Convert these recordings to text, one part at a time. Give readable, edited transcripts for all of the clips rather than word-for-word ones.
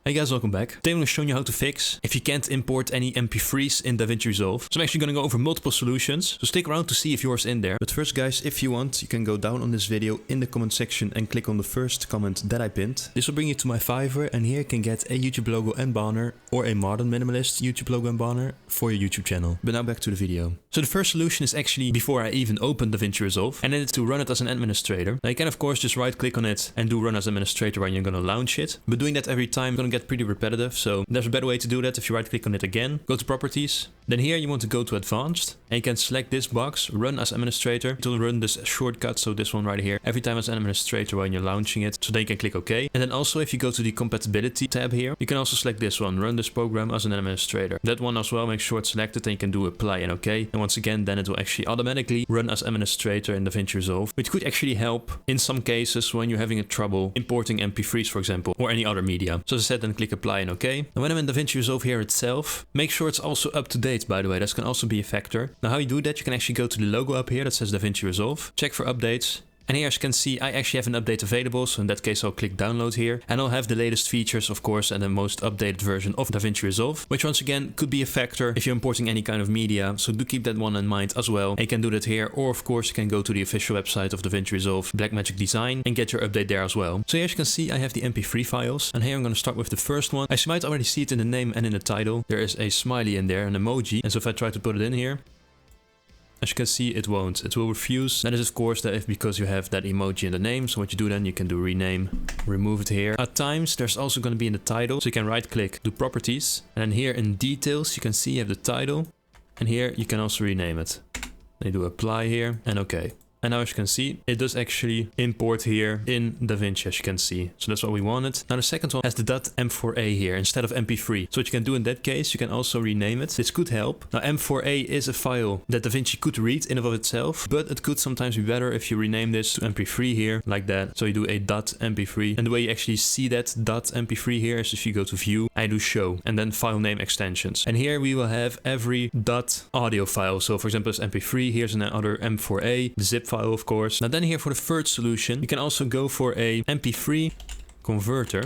Hey guys, welcome back. Today I'm going to show you how to fix if you can't import any MP3s in DaVinci Resolve. So I'm actually going to go over multiple solutions, so stick around to see if yours in there. But first guys, if you want, you can go down on this video in the comment section and click on the first comment that I pinned. This will bring you to my Fiverr, and here you can get a YouTube logo and banner or a modern minimalist YouTube logo and banner for your YouTube channel. But now back to the video. So the first solution is actually before I even open DaVinci Resolve, and it's to run it as an administrator. Now you can of course just right click on it and do run as administrator when you're going to launch it. But doing that every time is going to get pretty repetitive, so there's a better way to do that. If you right click on it again, go to properties, then here you want to go to advanced, and you can select this box, run as administrator. It will run this shortcut, so this one right here, every time as an administrator when you're launching it. So then you can click OK. And then also if you go to the compatibility tab here, you can also select this one, run this program as an administrator. That one as well, make sure it's selected, and you can do apply and OK. And once again, then it will actually automatically run as administrator in DaVinci Resolve, which could actually help in some cases when you're having a trouble importing MP3s, for example, or any other media. So as I said, then click apply and OK. And when I'm in DaVinci Resolve here itself, make sure it's also up to date, by the way. That can also be a factor. Now how you do that, you can actually go to the logo up here that says DaVinci Resolve, check for updates. And here as you can see, I actually have an update available, so in that case I'll click download here, and I'll have the latest features of course and the most updated version of DaVinci Resolve, which once again could be a factor if you're importing any kind of media, so do keep that one in mind as well. And you can do that here, or of course you can go to the official website of DaVinci Resolve, Blackmagic Design, and get your update there as well. So here as you can see, I have the MP3 files, and here I'm going to start with the first one. As you might already see it in the name and in the title, there is a smiley in there, an emoji, and so if I try to put it in here, as you can see, it won't. It will refuse. That is of course that if because you have that emoji in the name. So what you do then, you can do rename, remove it here. At times there's also going to be in the title. So you can right click, do properties. And then here in details, you can see you have the title. And here you can also rename it. They do apply here and OK. And now as you can see, it does actually import here in DaVinci, as you can see. So that's what we wanted. Now the second one has the .m4a here instead of MP3. So what you can do in that case, you can also rename it. This could help. Now M4a is a file that DaVinci could read in and of itself, but it could sometimes be better if you rename this to MP3 here, like that. So you do a .mp3. And the way you actually see that .mp3 here is if you go to view, I do show, and then file name extensions. And here we will have every .audio file. So for example, it's MP3, here's another M4a, the zip file of course. Now then here for the third solution, you can also go for a MP3 converter.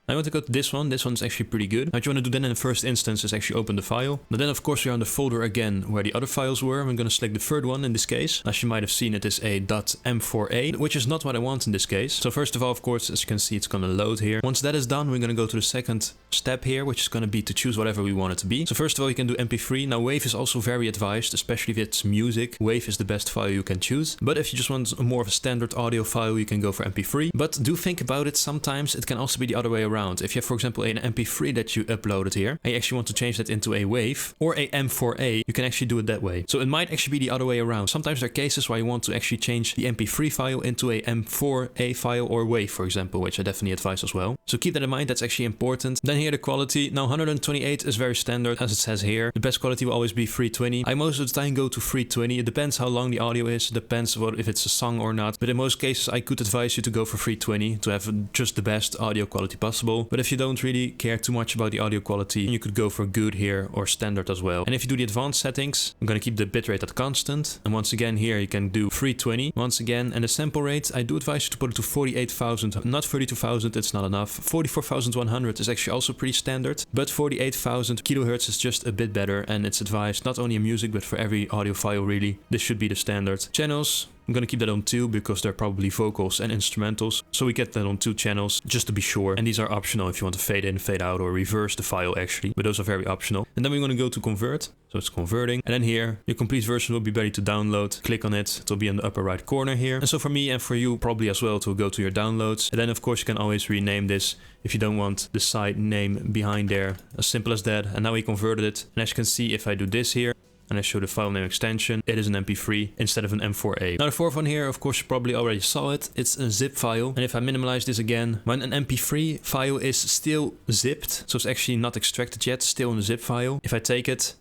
I want to go to this one. This one's actually pretty good. Now what you want to do then in the first instance is actually open the file. But then of course we're on the folder again where the other files were. I'm going to select the third one in this case. As you might have seen, it is a .m4a, which is not what I want in this case. So first of all, of course, as you can see, it's going to load here. Once that is done, we're going to go to the second step here, which is going to be to choose whatever we want it to be. So first of all, you can do MP3. Now WAV is also very advised, especially if it's music. WAV is the best file you can choose. But if you just want more of a standard audio file, you can go for MP3. But do think about it. Sometimes it can also be the other way around. If you have, for example, an MP3 that you uploaded here, and you actually want to change that into a WAV or a M4a, you can actually do it that way. So it might actually be the other way around. Sometimes there are cases where you want to actually change the MP3 file into a M4a file or WAV, for example, which I definitely advise as well. So keep that in mind, that's actually important. Then here the quality. Now 128 is very standard, as it says here. The best quality will always be 320. I most of the time go to 320. It depends how long the audio is. It depends if it's a song or not. But in most cases, I could advise you to go for 320 to have just the best audio quality possible. But if you don't really care too much about the audio quality, you could go for good here or standard as well. And if you do the advanced settings, I'm going to keep the bitrate at constant. And once again here you can do 320 once again. And the sample rate, I do advise you to put it to 48,000, not 32,000, it's not enough. 44,100 is actually also pretty standard, but 48,000 kilohertz is just a bit better, and it's advised not only in music but for every audio file really. This should be the standard. Channels, I'm going to keep that on 2 because they're probably vocals and instrumentals. So we get that on 2 channels just to be sure. And these are optional if you want to fade in, fade out, or reverse the file actually. But those are very optional. And then we're going to go to convert. So it's converting. And then here, your complete version will be ready to download. Click on it. It will be in the upper right corner here. And so for me and for you probably as well, to go to your downloads. And then of course you can always rename this if you don't want the site name behind there. As simple as that. And now we converted it. And as you can see, if I do this here, and I show the file name extension, it is an MP3 instead of an M4a. Now the fourth one here, of course, you probably already saw it. It's a zip file. And if I minimize this again, when an MP3 file is still zipped, so it's actually not extracted yet, still in the zip file, if I take it,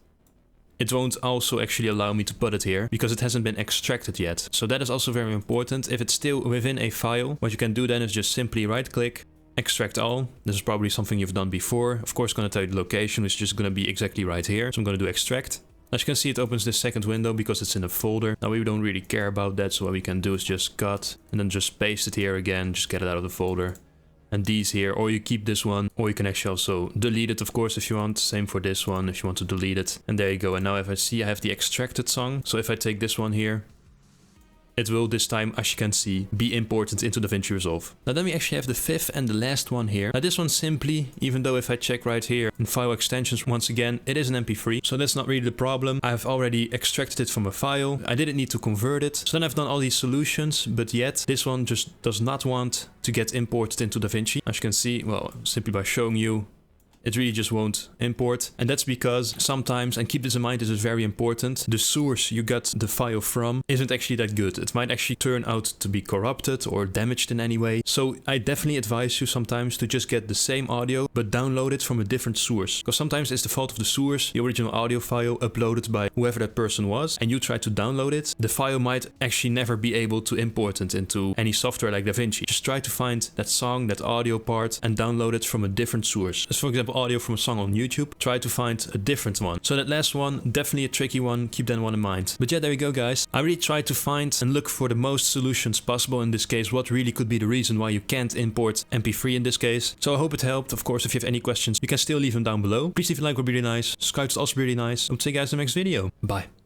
it won't also actually allow me to put it here because it hasn't been extracted yet. So that is also very important. If it's still within a file, what you can do then is just simply right click, extract all. This is probably something you've done before. Of course, it's going to tell you the location, which is just going to be exactly right here. So I'm going to do extract. As you can see, it opens this second window because it's in a folder. Now we don't really care about that, so what we can do is just cut and then just paste it here again, just get it out of the folder. and these here, or you keep this one, or you can actually also delete it, of course, if you want. Same for this one, if you want to delete it. And there you go. And now if I see, I have the extracted song. So if I take this one here, it will this time, as you can see, be imported into DaVinci Resolve. Now then we actually have the fifth and the last one here. Now this one simply, even though if I check right here in file extensions, once again, it is an MP3. So that's not really the problem. I've already extracted it from a file. I didn't need to convert it. So then I've done all these solutions, but yet this one just does not want to get imported into DaVinci. As you can see, well, simply by showing you, it really just won't import. And that's because sometimes, and keep this in mind, this is very important, the source you got the file from isn't actually that good. It might actually turn out to be corrupted or damaged in any way. So I definitely advise you sometimes to just get the same audio, but download it from a different source. Because sometimes it's the fault of the source, the original audio file uploaded by whoever that person was, and you try to download it. The file might actually never be able to import it into any software like DaVinci. Just try to find that song, that audio part, and download it from a different source. As for example, audio from a song on YouTube, try to find a different one. So that last one, definitely a tricky one, keep that one in mind. But yeah, there we go guys. I really tried to find and look for the most solutions possible in this case, what really could be the reason why you can't import MP3 in this case. So I hope it helped. Of course, if you have any questions, you can still leave them down below. Please leave a like, would be really nice. Subscribe, would also be really nice. I'll see you guys in the next video. Bye.